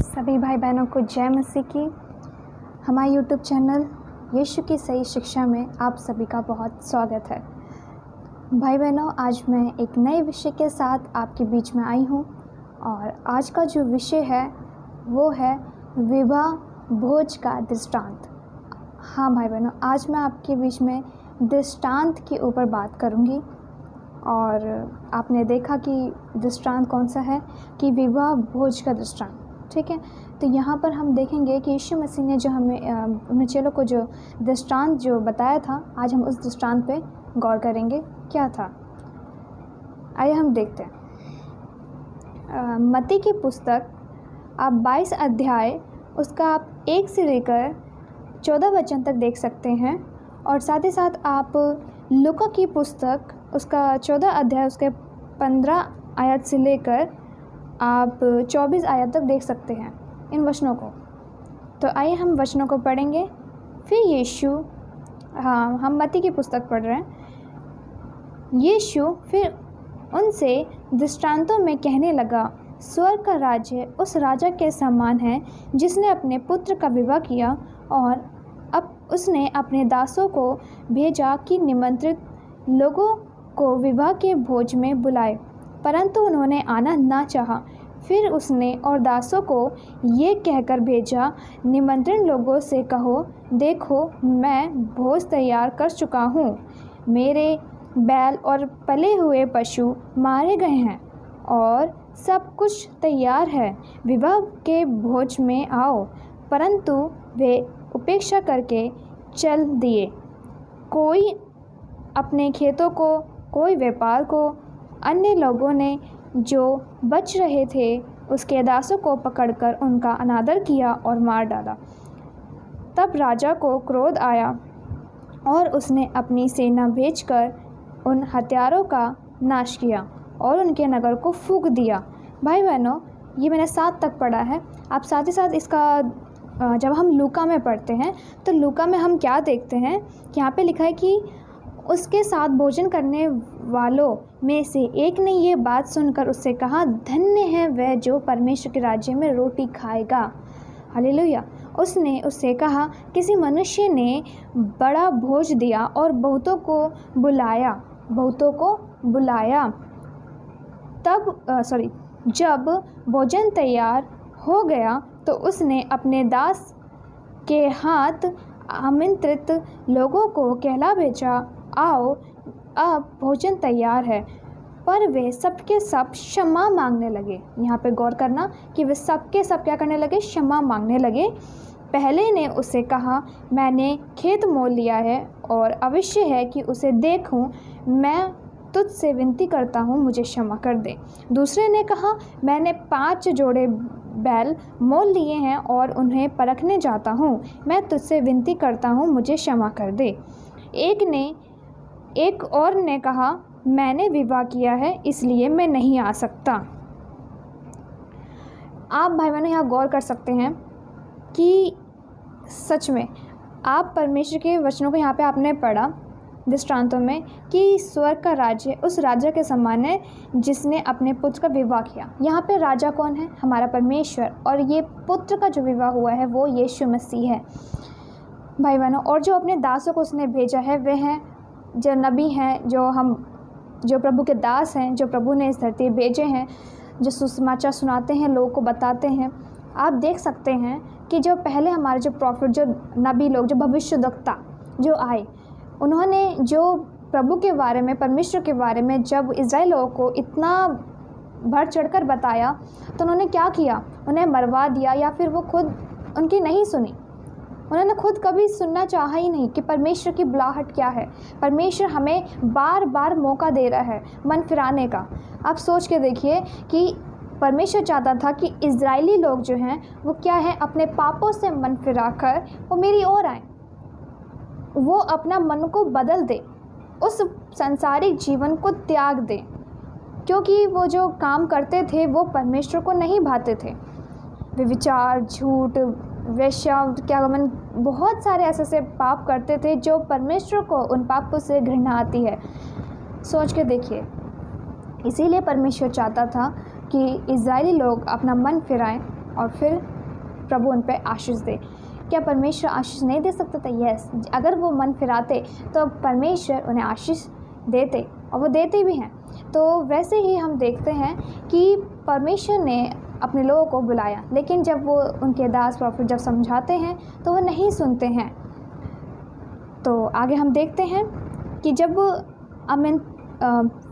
सभी भाई बहनों को जय मसीह की। हमारे यूट्यूब चैनल यीशु की सही शिक्षा में आप सभी का बहुत स्वागत है। भाई बहनों, आज मैं एक नए विषय के साथ आपके बीच में आई हूँ और आज का जो विषय है वो है विवाह भोज का दृष्टांत। हाँ भाई बहनों, आज मैं आपके बीच में दृष्टांत के ऊपर बात करूँगी। और आपने देखा कि दृष्टांत कौन सा है कि विवाह भोज का दृष्टांत, ठीक है। तो यहाँ पर हम देखेंगे कि यीशु मसीह ने जो हमें चेलों को जो दृष्टांत जो बताया था, आज हम उस दृष्टांत पे गौर करेंगे क्या था। आइए हम देखते हैं। मत्ती की पुस्तक आप 22 अध्याय उसका आप 1 से लेकर 14 वचन तक देख सकते हैं, और साथ ही साथ आप लूका की पुस्तक उसका 14 अध्याय उसके 15 आयत से लेकर आप 24 आयत तक देख सकते हैं इन वचनों को। तो आइए हम वचनों को पढ़ेंगे। फिर यीशु, हम मत्ती की पुस्तक पढ़ रहे हैं। यीशु फिर उनसे दृष्टांतों में कहने लगा, स्वर्ग का राज्य उस राजा के समान है जिसने अपने पुत्र का विवाह किया, और अब उसने अपने दासों को भेजा कि निमंत्रित लोगों को विवाह के भोज में बुलाए, परंतु उन्होंने आना ना चाहा। फिर उसने और दासों को ये कहकर भेजा, निमंत्रण लोगों से कहो, देखो मैं भोज तैयार कर चुका हूँ, मेरे बैल और पले हुए पशु मारे गए हैं और सब कुछ तैयार है, विवाह के भोज में आओ। परंतु वे उपेक्षा करके चल दिए, कोई अपने खेतों को, कोई व्यापार को। अन्य लोगों ने जो बच रहे थे उसके दासों को पकड़कर उनका अनादर किया और मार डाला। तब राजा को क्रोध आया और उसने अपनी सेना भेजकर उन हत्यारों का नाश किया और उनके नगर को फूंक दिया। भाई बहनों, ये मैंने 7 तक पढ़ा है। आप साथ ही साथ इसका जब हम लूका में पढ़ते हैं तो लूका में हम क्या देखते हैं कि यहाँ पे लिखा है कि उसके साथ भोजन करने वालों में से एक ने ये बात सुनकर उससे कहा, धन्य है वह जो परमेश्वर के राज्य में रोटी खाएगा। हालेलुया। उसने उससे कहा, किसी मनुष्य ने बड़ा भोज दिया और बहुतों को बुलाया। जब भोजन तैयार हो गया तो उसने अपने दास के हाथ आमंत्रित लोगों को कहला भेजा, आओ अब भोजन तैयार है। पर वे सबके सब क्षमा मांगने लगे। यहाँ पे गौर करना कि वे सबके सब क्या करने लगे, क्षमा मांगने लगे। पहले ने उसे कहा, मैंने खेत मोल लिया है और अवश्य है कि उसे देखूं, मैं तुझसे विनती करता हूँ, मुझे क्षमा कर दे। दूसरे ने कहा, मैंने 5 जोड़े बैल मोल लिए हैं और उन्हें परखने जाता हूँ, मैं तुझसे विनती करता हूँ, मुझे क्षमा कर दे। एक और ने कहा, मैंने विवाह किया है इसलिए मैं नहीं आ सकता। आप भाई बहनों यहाँ गौर कर सकते हैं कि सच में आप परमेश्वर के वचनों को यहाँ पे आपने पढ़ा दृष्टांतों में कि स्वर्ग का राज्य उस राजा के समान है जिसने अपने पुत्र का विवाह किया। यहाँ पे राजा कौन है? हमारा परमेश्वर। और ये पुत्र का जो विवाह हुआ है वो यीशु मसीह है भाई बहनों। और जो अपने दासों को उसने भेजा है वे हैं जो नबी हैं, जो प्रभु के दास हैं, जो प्रभु ने इस धरती भेजे हैं, जो सुसमाचार सुनाते हैं, लोगों को बताते हैं। आप देख सकते हैं कि जो पहले हमारे जो प्रॉफिट, जो नबी लोग, जो भविष्यद्वक्ता जो आए, उन्होंने जो प्रभु के बारे में, परमेश्वर के बारे में जब इज़राइल लोगों को इतना बढ़ चढ़कर बताया तो उन्होंने क्या किया, उन्हें मरवा दिया, या फिर वो खुद उनकी नहीं सुनी। उन्होंने खुद कभी सुनना चाहा ही नहीं कि परमेश्वर की बुलाहट क्या है। परमेश्वर हमें बार बार मौका दे रहा है मन फिराने का। आप सोच के देखिए कि परमेश्वर चाहता था कि इज़राइली लोग जो हैं वो क्या है, अपने पापों से मन फिराकर वो मेरी ओर आए, वो अपना मन को बदल दे, उस संसारिक जीवन को त्याग दे, क्योंकि वो जो काम करते थे वो परमेश्वर को नहीं भाते थे। वे विचार, झूठ, वेश्या, बहुत सारे ऐसे पाप करते थे जो परमेश्वर को उन पापों से घृणा आती है। सोच के देखिए, इसीलिए परमेश्वर चाहता था कि इज़राइली लोग अपना मन फिराएं और फिर प्रभु उन पर आशीष दे। क्या परमेश्वर आशीष नहीं दे सकता था? यस, अगर वो मन फिराते तो परमेश्वर उन्हें आशीष देते, और वो देते भी हैं। तो वैसे ही हम देखते हैं कि परमेश्वर ने अपने लोगों को बुलाया, लेकिन जब वो उनके दास प्रॉफिट जब समझाते हैं तो वो नहीं सुनते हैं। तो आगे हम देखते हैं कि जब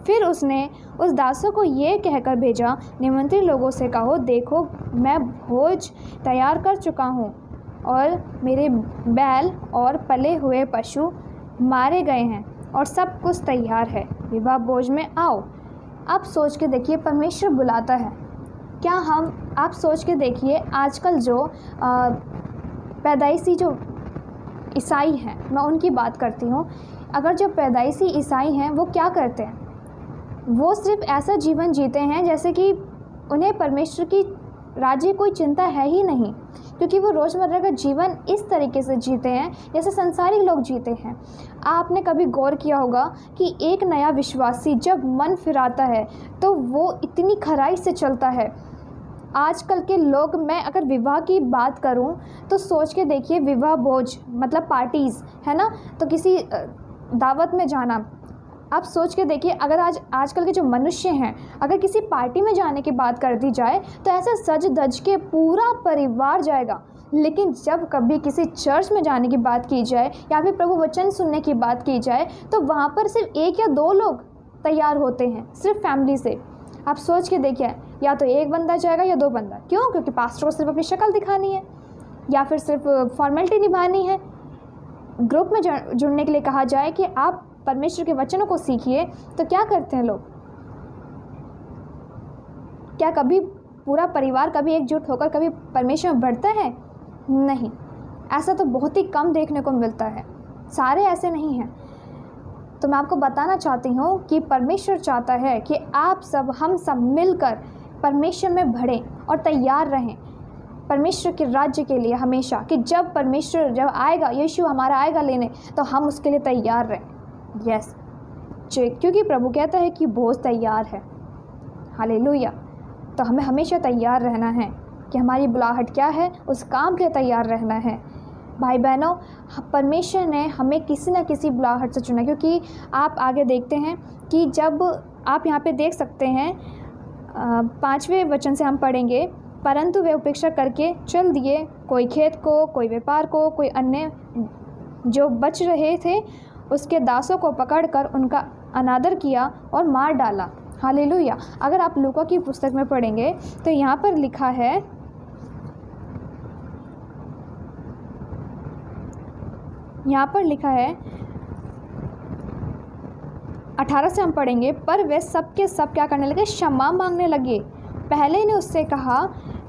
फिर उसने उस दासों को ये कहकर भेजा, निमंत्रित लोगों से कहो, देखो मैं भोज तैयार कर चुका हूँ और मेरे बैल और पले हुए पशु मारे गए हैं और सब कुछ तैयार है, विवाह भोज में आओ। आप सोच के देखिए, परमेश्वर बुलाता है। क्या आप सोच के देखिए, आजकल जो पैदाइशी जो ईसाई हैं, मैं उनकी बात करती हूँ। अगर जो पैदाइशी ईसाई हैं वो क्या करते हैं? वो सिर्फ ऐसा जीवन जीते हैं जैसे कि उन्हें परमेश्वर की राज्य कोई चिंता है ही नहीं, क्योंकि वो रोज़मर्रा का जीवन इस तरीके से जीते हैं जैसे संसारिक लोग जीते हैं। आपने कभी गौर किया होगा कि एक नया विश्वासी जब मन फिराता है तो वो इतनी खराई से चलता है। आजकल के लोग, मैं अगर विवाह की बात करूं तो सोच के देखिए, विवाह भोज मतलब पार्टीज़ है ना, तो किसी दावत में जाना। आप सोच के देखिए, अगर आजकल के जो मनुष्य हैं, अगर किसी पार्टी में जाने की बात कर दी जाए तो ऐसे सज धज के पूरा परिवार जाएगा। लेकिन जब कभी किसी चर्च में जाने की बात की जाए या फिर प्रभु वचन सुनने की बात की जाए तो वहाँ पर सिर्फ 1 या 2 लोग तैयार होते हैं, सिर्फ फैमिली से। आप सोच के देखिए, या तो 1 बंदा जाएगा या 2 बंदा। क्यों? क्योंकि पास्टर को सिर्फ अपनी शक्ल दिखानी है या फिर सिर्फ फॉर्मेलिटी निभानी है। ग्रुप में जुड़ने के लिए कहा जाए कि आप परमेश्वर के वचनों को सीखिए, तो क्या करते हैं लोग? क्या कभी पूरा परिवार कभी एकजुट होकर कभी परमेश्वर में बढ़ता है? नहीं, ऐसा तो बहुत ही कम देखने को मिलता है। सारे ऐसे नहीं हैं। तो मैं आपको बताना चाहती हूँ कि परमेश्वर चाहता है कि हम सब मिलकर परमेश्वर में बढ़ें और तैयार रहें परमेश्वर के राज्य के लिए हमेशा, कि जब परमेश्वर जब आएगा, यीशु हमारा आएगा लेने, तो हम उसके लिए तैयार रहें। यस, क्योंकि प्रभु कहता है कि भोज तैयार है। हालेलुया। तो हमें हमेशा तैयार रहना है कि हमारी बुलाहट क्या है, उस काम के लिए तैयार रहना है। भाई बहनों, परमेश्वर ने हमें किसी न किसी बुलाहट से चुना, क्योंकि आप आगे देखते हैं कि जब आप यहाँ पे देख सकते हैं 5वें वचन से हम पढ़ेंगे, परंतु वे उपेक्षा करके चल दिए, कोई खेत को, कोई व्यापार को, कोई अन्य जो बच रहे थे उसके दासों को पकड़कर उनका अनादर किया और मार डाला। हालेलुया। अगर आप लूका की पुस्तक में पढ़ेंगे तो यहाँ पर लिखा है, यहाँ पर लिखा है 18 से हम पढ़ेंगे, पर वे सब के सब क्या करने लगे? क्षमा मांगने लगे। पहले ने उससे कहा,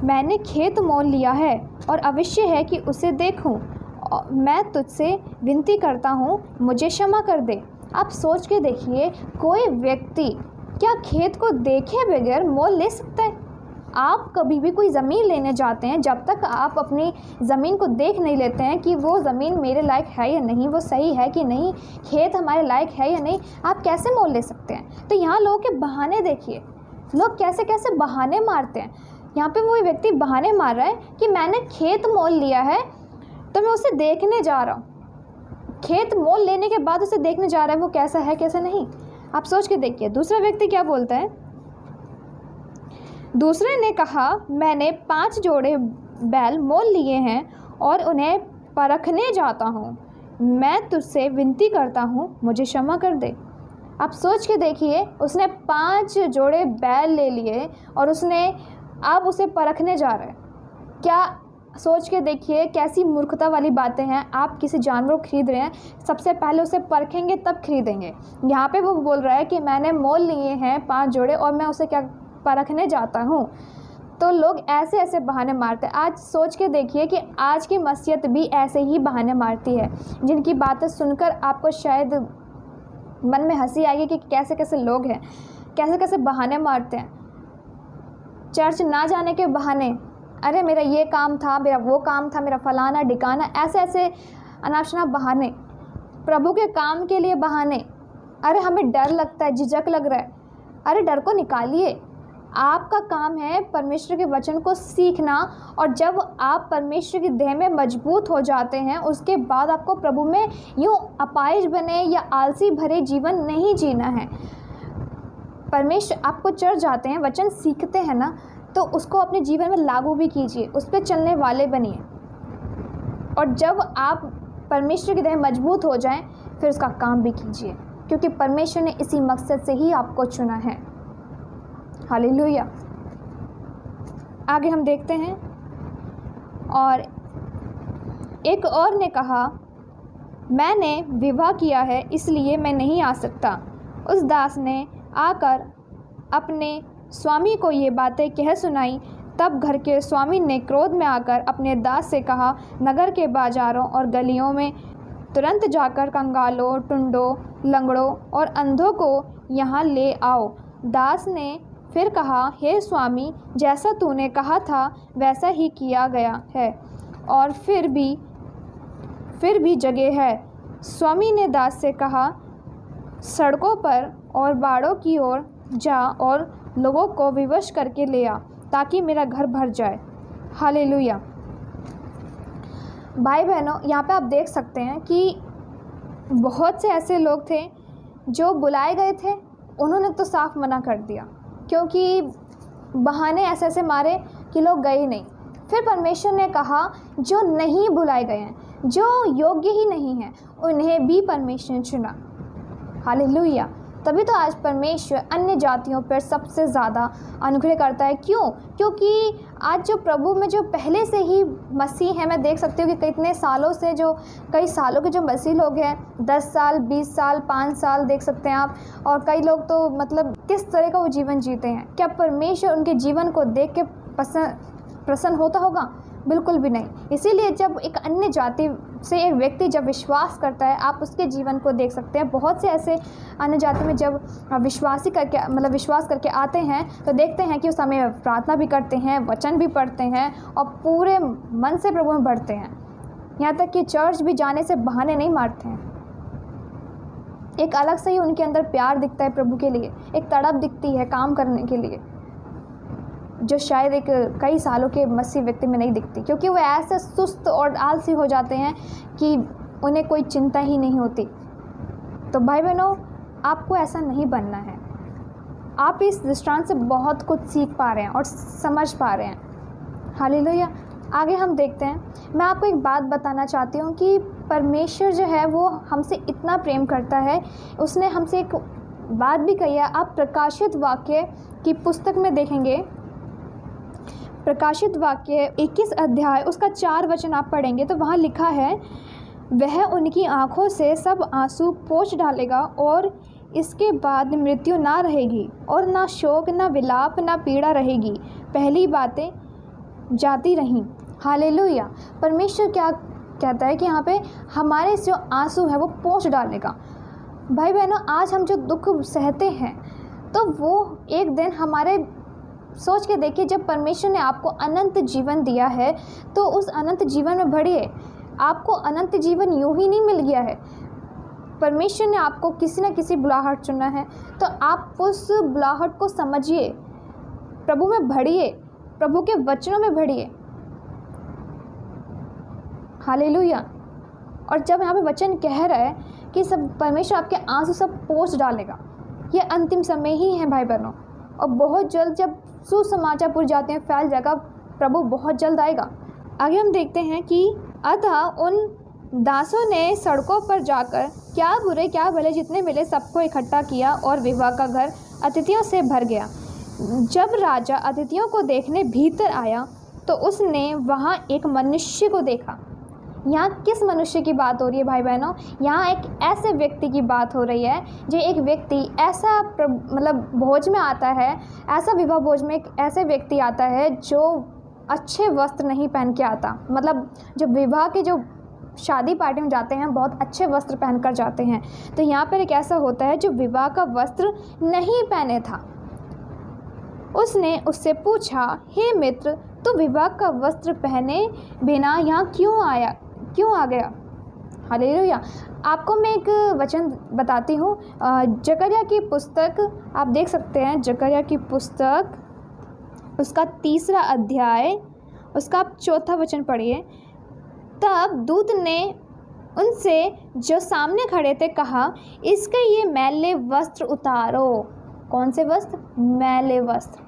मैंने खेत मोल लिया है और अवश्य है कि उसे देखूं। मैं तुझसे विनती करता हूँ, मुझे क्षमा कर दे। आप सोच के देखिए, कोई व्यक्ति क्या खेत को देखे बगैर मोल ले सकता है? आप कभी भी कोई ज़मीन लेने जाते हैं, जब तक आप अपनी ज़मीन को देख नहीं लेते हैं कि वो ज़मीन मेरे लायक है या नहीं, वो सही है कि नहीं, खेत हमारे लायक है या नहीं, आप कैसे मोल ले सकते हैं? तो यहाँ लोगों के बहाने देखिए, लोग कैसे कैसे बहाने मारते हैं। यहाँ पे वो व्यक्ति बहाने मार रहा है कि मैंने खेत मोल लिया है तो मैं उसे देखने जा रहा हूँ। खेत मोल लेने के बाद उसे देखने जा रहा है वो कैसा है कैसा नहीं। आप सोच के देखिए। दूसरा व्यक्ति क्या बोलता है? दूसरे ने कहा, मैंने 5 जोड़े बैल मोल लिए हैं और उन्हें परखने जाता हूँ। मैं तुझसे विनती करता हूँ, मुझे क्षमा कर दे। आप सोच के देखिए, उसने 5 जोड़े बैल ले लिए और उसने अब उसे परखने जा रहा है। क्या सोच के देखिए कैसी मूर्खता वाली बातें हैं। आप किसी जानवर को खरीद रहे हैं, सबसे पहले उसे परखेंगे तब खरीदेंगे। यहाँ पे वो बोल रहा है कि मैंने मोल लिए हैं 5 जोड़े और मैं उसे क्या परखने जाता हूँ। तो लोग ऐसे ऐसे बहाने मारते हैं। आज सोच के देखिए कि आज की मसीहत भी ऐसे ही बहाने मारती है, जिनकी बातें सुनकर आपको शायद मन में हंसी आएगी कि कैसे कैसे लोग हैं, कैसे कैसे बहाने मारते हैं। चर्च ना जाने के बहाने, अरे मेरा ये काम था, मेरा वो काम था, मेरा फलाना डिकाना, ऐसे ऐसे अनाप-शनाप बहाने। प्रभु के काम के लिए बहाने। अरे हमें डर लगता है, झिझक लग रहा है, अरे डर को निकालिए। आपका काम है परमेश्वर के वचन को सीखना, और जब आप परमेश्वर की देह में मजबूत हो जाते हैं उसके बाद आपको प्रभु में यूँ अपाहिज बने या आलसी भरे जीवन नहीं जीना है। परमेश्वर आपको चढ़ जाते हैं, वचन सीखते हैं ना, तो उसको अपने जीवन में लागू भी कीजिए, उस पर चलने वाले बनिए। और जब आप परमेश्वर की देह मजबूत हो जाएं फिर उसका काम भी कीजिए, क्योंकि परमेश्वर ने इसी मकसद से ही आपको चुना है। हालेलुया। आगे हम देखते हैं, और एक और ने कहा, मैंने विवाह किया है इसलिए मैं नहीं आ सकता। उस दास ने आकर अपने स्वामी को ये बातें कह सुनाई। तब घर के स्वामी ने क्रोध में आकर अपने दास से कहा, नगर के बाजारों और गलियों में तुरंत जाकर कंगालों, टुंडों, लंगड़ों और अंधों को यहाँ ले आओ। दास ने फिर कहा, हे स्वामी, जैसा तूने कहा था वैसा ही किया गया है, और फिर भी जगह है। स्वामी ने दास से कहा, सड़कों पर और बाड़ों की ओर जा और लोगों को विवश करके ले आ, ताकि मेरा घर भर जाए। हालेलुया। भाई बहनों, यहाँ पे आप देख सकते हैं कि बहुत से ऐसे लोग थे जो बुलाए गए थे, उन्होंने तो साफ मना कर दिया, क्योंकि बहाने ऐसे ऐसे मारे कि लोग गए नहीं। फिर परमेश्वर ने कहा, जो नहीं बुलाए गए हैं, जो योग्य ही नहीं हैं, उन्हें भी परमेश्वर ने चुना। हालेलुया। तभी तो आज परमेश्वर अन्य जातियों पर सबसे ज़्यादा अनुग्रह करता है। क्यों? क्योंकि आज जो प्रभु में जो पहले से ही मसीह हैं, मैं देख सकती हूँ कि कितने सालों से कई सालों के जो मसीह लोग हैं, 10 साल, 20 साल, 5 साल देख सकते हैं आप, और कई लोग तो मतलब किस तरह का वो जीवन जीते हैं। क्या परमेश्वर उनके जीवन को देख के प्रसन्न होता होगा? बिल्कुल भी नहीं। इसीलिए जब एक अन्य जाति से एक व्यक्ति जब विश्वास करता है, आप उसके जीवन को देख सकते हैं। बहुत से ऐसे अन्य जाति में जब विश्वास करके आते हैं तो देखते हैं कि उस समय प्रार्थना भी करते हैं, वचन भी पढ़ते हैं और पूरे मन से प्रभु में बढ़ते हैं। यहाँ तक कि चर्च भी जाने से बहाने नहीं मारते हैं। एक अलग से ही उनके अंदर प्यार दिखता है प्रभु के लिए, एक तड़प दिखती है काम करने के लिए, जो शायद एक कई सालों के मसीह व्यक्ति में नहीं दिखती, क्योंकि वो ऐसे सुस्त और आलसी हो जाते हैं कि उन्हें कोई चिंता ही नहीं होती। तो भाई बहनों, आपको ऐसा नहीं बनना है। आप इस दृष्टांत से बहुत कुछ सीख पा रहे हैं और समझ पा रहे हैं। हालेलुया। आगे हम देखते हैं। मैं आपको एक बात बताना चाहती हूँ कि परमेश्वर जो है वो हमसे इतना प्रेम करता है। उसने हमसे एक बात भी कही है। आप प्रकाशित वाक्य की पुस्तक में देखेंगे, प्रकाशित वाक्य 21 अध्याय उसका 4 वचन आप पढ़ेंगे तो वहाँ लिखा है, वह उनकी आँखों से सब आंसू पोंछ डालेगा और इसके बाद मृत्यु ना रहेगी और ना शोक, ना विलाप, ना पीड़ा रहेगी। पहली बातें जाती रहीं। हालेलुया। परमेश्वर क्या कहता है कि यहाँ पे हमारे जो आंसू है वो पोंछ डालेगा। भाई बहनों, आज हम जो दुख सहते हैं तो वो एक दिन हमारे, सोच के देखिए, जब परमेश्वर ने आपको अनंत जीवन दिया है तो उस अनंत जीवन में बढ़िए। आपको अनंत जीवन यूं ही नहीं मिल गया है। परमेश्वर ने आपको किसी न किसी बुलाहट चुना है, तो आप उस बुलाहट को समझिए, प्रभु में बढ़िए, प्रभु के वचनों में बढ़िए। हालेलुया। और जब यहाँ पे वचन कह रहा है कि सब परमेश्वर आपके आंसू सब पोंछ डालेगा, ये अंतिम समय ही है भाई बहनों। और बहुत जल्द जब सुसमाचार पूरी जाते हैं फैल जाएगा, प्रभु बहुत जल्द आएगा। आगे हम देखते हैं कि अतः उन दासों ने सड़कों पर जाकर क्या बुरे क्या भले जितने मिले सबको इकट्ठा किया और विवाह का घर अतिथियों से भर गया। जब राजा अतिथियों को देखने भीतर आया तो उसने वहाँ एक मनुष्य को देखा। यहाँ किस मनुष्य की बात हो रही है भाई बहनों? यहाँ एक ऐसे व्यक्ति की बात हो रही है जो एक व्यक्ति ऐसा मतलब भोज में आता है, ऐसा विवाह भोज में एक ऐसे व्यक्ति आता है जो अच्छे वस्त्र नहीं पहन के आता। मतलब जो विवाह के जो शादी पार्टी में जाते हैं बहुत अच्छे वस्त्र पहनकर जाते हैं। तो यहाँ पर एक ऐसा होता है जो विवाह का वस्त्र नहीं पहने था। उसने उससे पूछा, हे मित्र, तू विवाह का वस्त्र पहने बिना यहाँ क्यों आ गया? हालेलुया। आपको मैं एक वचन बताती हूँ। जकरिया की पुस्तक आप देख सकते हैं, जकरिया की पुस्तक उसका 3 अध्याय उसका आप 4 वचन पढ़िए। तब दूत ने उनसे जो सामने खड़े थे कहा, इसके ये मैले वस्त्र उतारो। कौन से वस्त्र? मैले वस्त्र,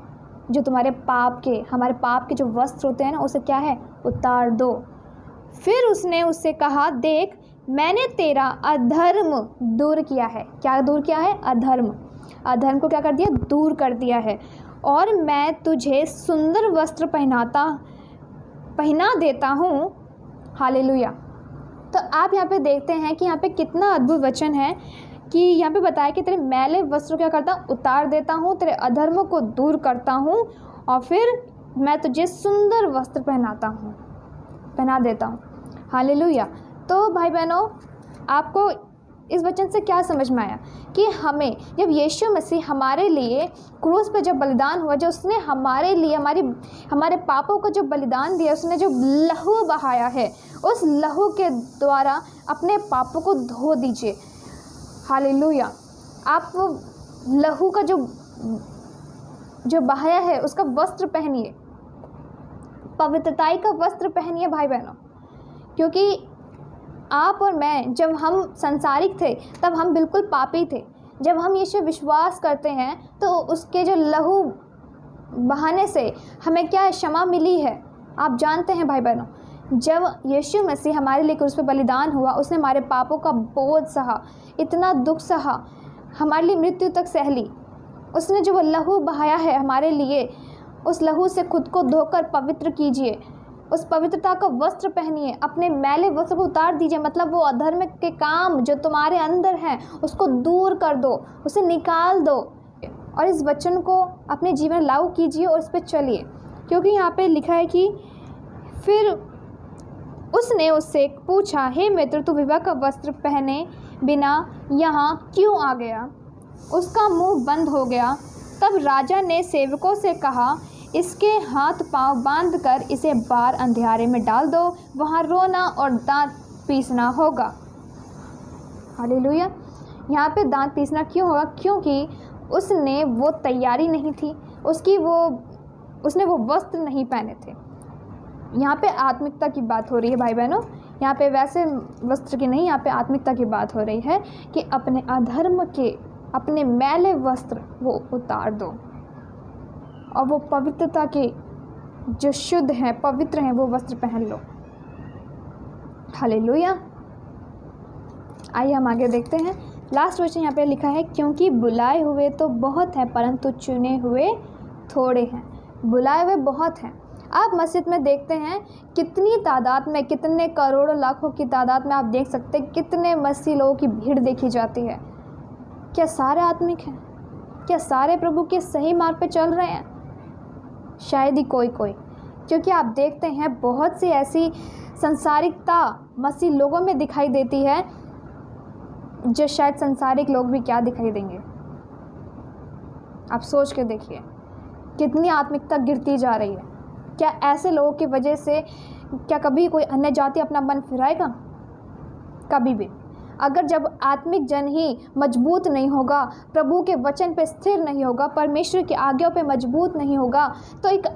जो तुम्हारे पाप के, हमारे पाप के जो वस्त्र होते हैं ना, उसे क्या है? उतार दो। फिर उसने उससे कहा, देख मैंने तेरा अधर्म दूर किया है। क्या दूर किया है? अधर्म। अधर्म को क्या कर दिया? दूर कर दिया है। और मैं तुझे सुंदर वस्त्र पहना देता हूँ। हालेलुया। तो आप यहाँ पे देखते हैं कि यहाँ पे कितना अद्भुत वचन है कि यहाँ पे बताया कि तेरे मैले वस्त्र क्या करता हूँ? उतार देता हूँ, तेरे अधर्म को दूर करता हूँ, और फिर मैं तुझे सुंदर वस्त्र पहना देता हूँ। हालेलुया। तो भाई बहनों, आपको इस वचन से क्या समझ में आया कि हमें जब यीशु मसीह हमारे लिए क्रूस पे जब बलिदान हुआ, जो उसने हमारे लिए हमारे पापों को जो बलिदान दिया, उसने जो लहू बहाया है, उस लहू के द्वारा अपने पापों को धो दीजिए। हालेलुया। आप वो लहू का जो बहाया है उसका वस्त्र पहनिए, पवित्रताई का वस्त्र पहनिए भाई बहनों। क्योंकि आप और मैं जब हम संसारिक थे तब हम बिल्कुल पापी थे। जब हम यीशु विश्वास करते हैं तो उसके जो लहू बहाने से हमें क्या क्षमा मिली है, आप जानते हैं भाई बहनों। जब यीशु मसीह हमारे लिए क्रूस पे बलिदान हुआ, उसने हमारे पापों का बोझ सहा, इतना दुख सहा, हमारे लिए मृत्यु तक सह ली। उसने जो वो लहू बहाया है हमारे लिए, उस लहू से खुद को धोकर पवित्र कीजिए, उस पवित्रता का वस्त्र पहनिए, अपने मैले वस्त्र को उतार दीजिए। मतलब वो अधर्म के काम जो तुम्हारे अंदर हैं उसको दूर कर दो, उसे निकाल दो, और इस वचन को अपने जीवन में लागू कीजिए और इस पर चलिए। क्योंकि यहाँ पे लिखा है कि फिर उसने उससे पूछा, हे मित्र, तू विवाह का वस्त्र पहने बिना यहाँ क्यों आ गया? उसका मुंह बंद हो गया। तब राजा ने सेवकों से कहा, इसके हाथ पांव बांधकर इसे बाहर अंधियारे में डाल दो, वहाँ रोना और दांत पीसना होगा। हालेलुया। यहाँ पे दांत पीसना क्यों होगा? क्योंकि उसने वो तैयारी नहीं थी, उसने वो वस्त्र नहीं पहने थे। यहाँ पे आत्मिकता की बात हो रही है भाई बहनों। यहाँ पे वैसे वस्त्र की नहीं, यहाँ पे आत्मिकता की बात हो रही है कि अपने अधर्म के, अपने मैले वस्त्र वो उतार दो, और वो पवित्रता के जो शुद्ध हैं, पवित्र हैं, वो वस्त्र पहन लो। हालेलुया। आइए हम आगे देखते हैं। लास्ट वचन यहाँ पे लिखा है, क्योंकि बुलाए हुए तो बहुत हैं परंतु चुने हुए थोड़े हैं। बुलाए हुए बहुत हैं। आप मस्जिद में देखते हैं कितनी तादाद में, कितने करोड़ों लाखों की तादाद में आप देख सकते हैं कितने मसीह लोगों की भीड़ देखी जाती है। क्या सारे आत्मिक हैं? क्या सारे प्रभु के सही मार्ग पे चल रहे हैं? शायद ही कोई। क्योंकि आप देखते हैं बहुत सी ऐसी संसारिकता मसीह लोगों में दिखाई देती है जो शायद संसारिक लोग भी क्या दिखाई देंगे। आप सोच के देखिए कितनी आत्मिकता गिरती जा रही है। क्या ऐसे लोगों की वजह से क्या कभी कोई अन्य जाति अपना मन फिराएगा? कभी भी। अगर जब आत्मिक जन ही मजबूत नहीं होगा, प्रभु के वचन पे स्थिर नहीं होगा, परमेश्वर की आज्ञाओं पे मजबूत नहीं होगा, तो एक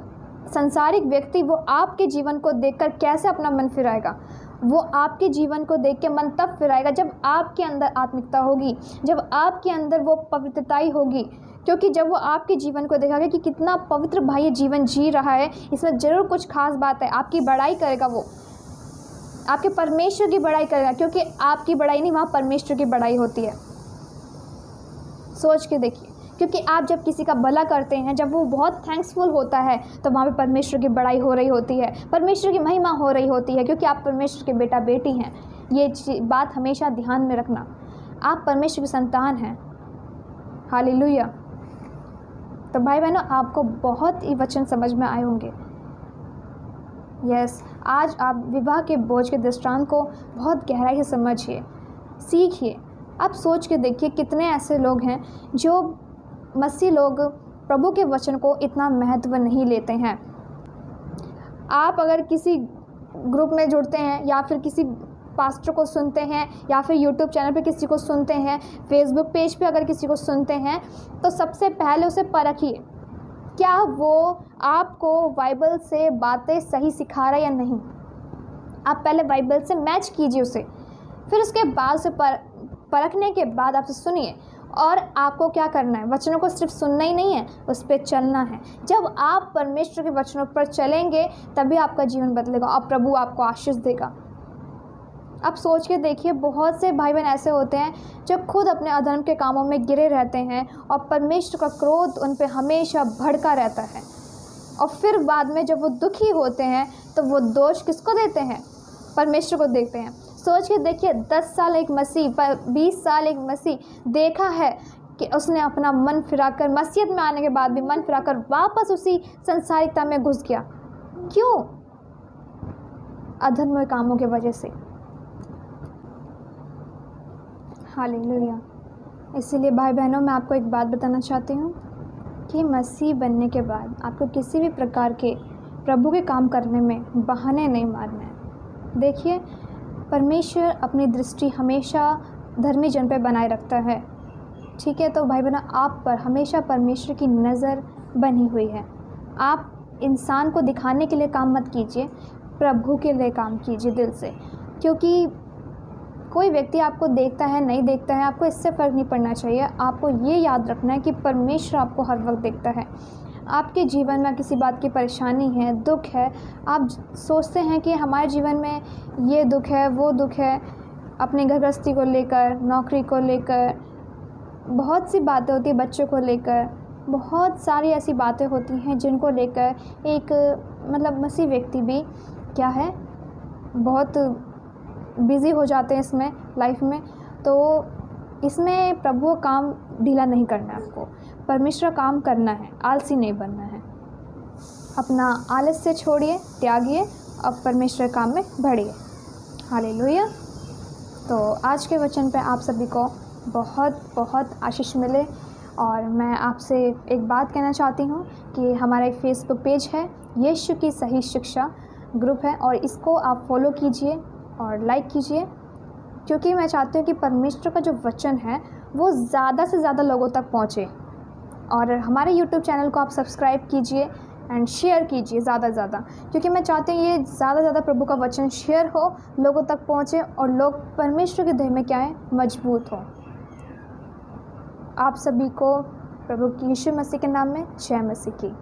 संसारिक व्यक्ति वो आपके जीवन को देखकर कैसे अपना मन फिराएगा? वो आपके जीवन को देख के मन तब फिराएगा जब आपके अंदर आत्मिकता होगी, जब आपके अंदर वो पवित्रताई होगी। क्योंकि जब वो आपके जीवन को देखेगा कि कितना पवित्र भाई ये जीवन जी रहा है, इसमें ज़रूर कुछ खास बात है, आपकी बड़ाई करेगा, वो आपके परमेश्वर की बड़ाई करेगा। क्योंकि आपकी बड़ाई नहीं, वहाँ परमेश्वर की बड़ाई होती है। सोच के देखिए, क्योंकि आप जब किसी का भला करते हैं, जब वो बहुत थैंक्सफुल होता है, तो वहाँ पे परमेश्वर की बड़ाई हो रही होती है, परमेश्वर की महिमा हो रही होती है, क्योंकि आप परमेश्वर के बेटा बेटी हैं। ये बात हमेशा ध्यान में रखना, आप परमेश्वर की संतान हैं। हालेलुया। तो भाई बहनों, आपको बहुत ही वचन समझ में आए होंगे। यस, आज आप विवाह के बोझ के दृष्टांत को बहुत गहराई से समझिए, सीखिए। आप सोच के देखिए कितने ऐसे लोग हैं जो मसीह लोग प्रभु के वचन को इतना महत्व नहीं लेते हैं। आप अगर किसी ग्रुप में जुड़ते हैं, या फिर किसी पास्टर को सुनते हैं, या फिर यूट्यूब चैनल पे किसी को सुनते हैं, फेसबुक पेज पे अगर किसी को सुनते हैं, तो सबसे पहले उसे परखिए क्या वो आपको बाइबल से बातें सही सिखा रहा है या नहीं। आप पहले बाइबल से मैच कीजिए उसे, फिर उसके बाद से परखने के बाद आपसे सुनिए। और आपको क्या करना है, वचनों को सिर्फ सुनना ही नहीं है, उस पर चलना है। जब आप परमेश्वर के वचनों पर चलेंगे तभी आपका जीवन बदलेगा और प्रभु आपको आशीष देगा। आप सोच के देखिए, बहुत से भाई बहन ऐसे होते हैं जो खुद अपने अधर्म के कामों में गिरे रहते हैं और परमेश्वर का क्रोध उन पर हमेशा भड़का रहता है, और फिर बाद में जब वो दुखी होते हैं तो वो दोष किसको देते हैं, परमेश्वर को देते हैं। सोच के देखिए, 10 साल एक मसीह, 20 साल एक मसीह, देखा है कि उसने अपना मन फिराकर, मसीहत में आने के बाद भी मन फिराकर वापस उसी संसारिकता में घुस गया। क्यों? अधर्म कामों की वजह से। हालेलुया। इसीलिए भाई बहनों, मैं आपको एक बात बताना चाहती हूँ कि मसीह बनने के बाद आपको किसी भी प्रकार के प्रभु के काम करने में बहाने नहीं मारना है। देखिए, परमेश्वर अपनी दृष्टि हमेशा धर्मी जन पर बनाए रखता है, ठीक है। तो भाई बहनों, आप पर हमेशा परमेश्वर की नज़र बनी हुई है। आप इंसान को दिखाने के लिए काम मत कीजिए, प्रभु के लिए काम कीजिए दिल से। क्योंकि कोई व्यक्ति आपको देखता है नहीं देखता है, आपको इससे फ़र्क नहीं पड़ना चाहिए। आपको ये याद रखना है कि परमेश्वर आपको हर वक्त देखता है। आपके जीवन में किसी बात की परेशानी है, दुख है, आप सोचते हैं कि हमारे जीवन में ये दुख है, वो दुख है, अपने घर गृहस्थी को लेकर, नौकरी को लेकर, बहुत सी बातें होती है, बच्चों को लेकर, बहुत सारी ऐसी बातें होती हैं जिनको लेकर एक मसीह व्यक्ति भी क्या है, बहुत बिज़ी हो जाते हैं इसमें, लाइफ में। तो इसमें प्रभु काम ढीला नहीं करना है, आपको परमेश्वर काम करना है, आलसी नहीं बनना है। अपना आलस्य छोड़िए, त्यागिए और परमेश्वर काम में बढ़िए। हालेलुया। तो आज के वचन पे आप सभी को बहुत बहुत आशीष मिले। और मैं आपसे एक बात कहना चाहती हूँ कि हमारा एक फेसबुक पेज है, यीशु की सही शिक्षा ग्रुप है, और इसको आप फॉलो कीजिए और लाइक कीजिए, क्योंकि मैं चाहती हूँ कि परमेश्वर का जो वचन है वो ज़्यादा से ज़्यादा लोगों तक पहुँचे। और हमारे यूट्यूब चैनल को आप सब्सक्राइब कीजिए एंड शेयर कीजिए ज़्यादा से ज़्यादा, क्योंकि मैं चाहती हूँ ये ज़्यादा से ज़्यादा प्रभु का वचन शेयर हो, लोगों तक पहुँचे और लोग परमेश्वर के देह में क्या है, मजबूत हो। आप सभी को प्रभु यीशु मसीह के नाम में जय मसीह की।